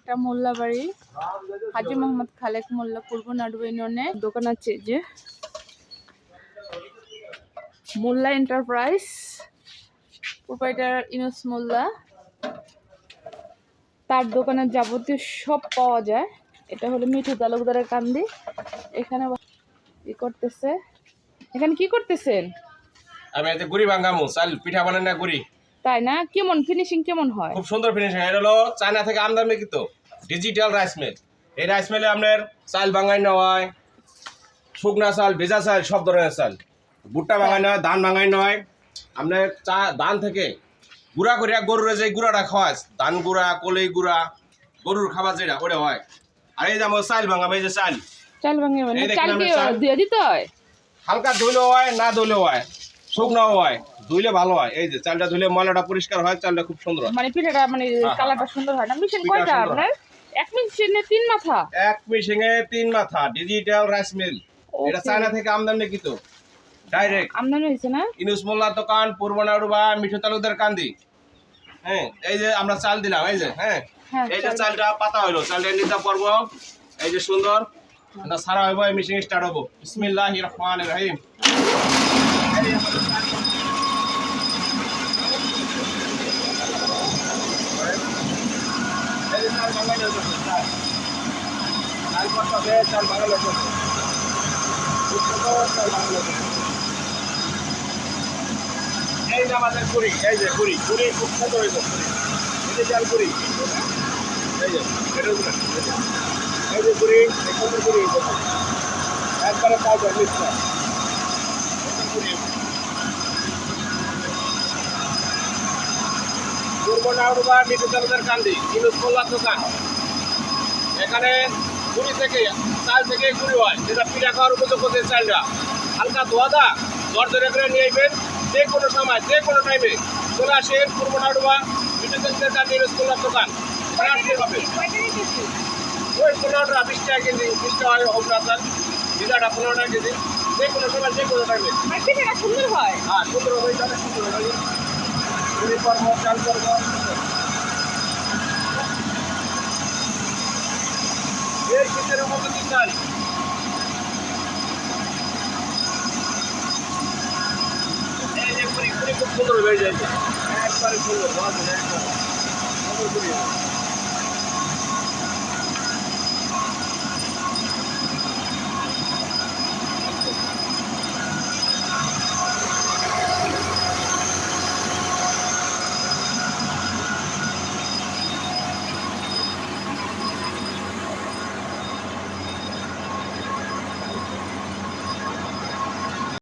একটা মোল্লা বাড়ি, হাজী মোহাম্মদ খালেক মোল্লা পূর্ব নাডুয়া ইউনিয়নে দোকান আছে। যে মোল্লা এন্টারপ্রাইজ, প্রোপাইটার ইউনুস মোল্লা, তার দোকানের যাবতীয় সব পাওয়া যায়। এটা হলো মিঠু তালুকদারের কান্দি। এখানে কি করতেছে? এখানে কি করতেছেন? আমি এতে গুড়ি ভাঙামু, চাল পিঠা বানাই না গুড়ি। তাই না? কেমন ফিনিশিং কেমন হয়? খুব সুন্দর ফিনিশিং। এটা হলো চায়না থেকে আমদানি কিন্তু ডিজিটাল রাইস মিল। এই রাইস মিলে আপনার চাল ভাঙাই নেওয়া হয়, শুকনা চাল, ভেজা চাল, সব ধরনের চাল। ভুট্টা ভাঙাই নেওয়া হয়, ধান ভাঙাই নেওয়া হয়। আপনার ধান থেকে গুঁড়া করে গরুর যে গুঁড়াটা খাওয়ায়, ধান গুঁড়া, কলই গুঁড়া, গরুর খাবার যেটা ওটা হয়। আর এই যে আমার চাল ভাঙাম, এই যে চাল ভাঙে মানে চাল কি ধুয়ে দিতে হয়? হালকা ধুলেও হয়, না ধুলেও হয়, শুকনাও হয়। ধুইলে ভালো হয়। এই যে চালটা ধুলে ময়লাটা পরিষ্কার হয়, চালটা খুব সুন্দর হয়। মানে পিঠাটা মানে কালারটা সুন্দর হয় না? মেশিন কয়টা আপনার? এক মেশিনে 3 মাথা? এক মেশিনে 3 মাথা, ডিজিটাল রাইস মিল। এটা চায়না থেকে আমদানি কিন্তু ডাইরেক্ট আমদানি হয়েছে না? ইউনুস মোল্লার দোকান, পূর্ব নাড়ুবা, মিঠু তালুকদার কান্দি। হ্যাঁ, এই যে আমরা চাল দিলাম, এই যে এই যে চালটা পাতা হইলো, চালটা নিতে পারবো। এই যে সুন্দর এটা সারা হইব, এই মেশিন স্টার্ট হবো। বিসমিল্লাহির রহমানির রহিম। এই যে আমাদের পুরি, এই যে পুরি খুব সুন্দর হইব। এই যে চাল পুরি, এই যে এই যে পুরি, এই সুন্দর পুরি একবারে পাউডার মিক্স না। পূর্ব নাড়ুবা, মিঠু তালুকদার কান্দি, ইউনুস মোল্লার দোকান। এখানে গুড়ি থেকে, চাল থেকে গুড়ি হয়, যেটা পিঠা খাওয়ার উপযুক্ত যে চালটা। হালকা ধোয়াদা দরদরে করে নিয়ে আসবেন। যে কোনো সময়, যে কোনো টাইমে চলে আসেন পূর্ব নাড়ুবা, মিঠু তালুকদার কান্দি, ইউনুস মোল্লার দোকান। আসতে হবে ওই 15 টাকা, 20 টাকা কেজি, 20 টাকা হয় হোক চাল, ভিজাটা 15 টাকা কেজি। যে কোনো সময়, যে কোনো টাইমে সুন্দর হয়। হ্যাঁ, সুন্দর হয়ে যাবে, সুন্দর হয়ে যাবে। গুড়ি করবো, চাল করবো। এই শীতের মতো দিন চাল। এই যে পুরি খুব সুন্দর হয়ে যায়, একবারে সুন্দর, একবারে সুন্দর পুরি।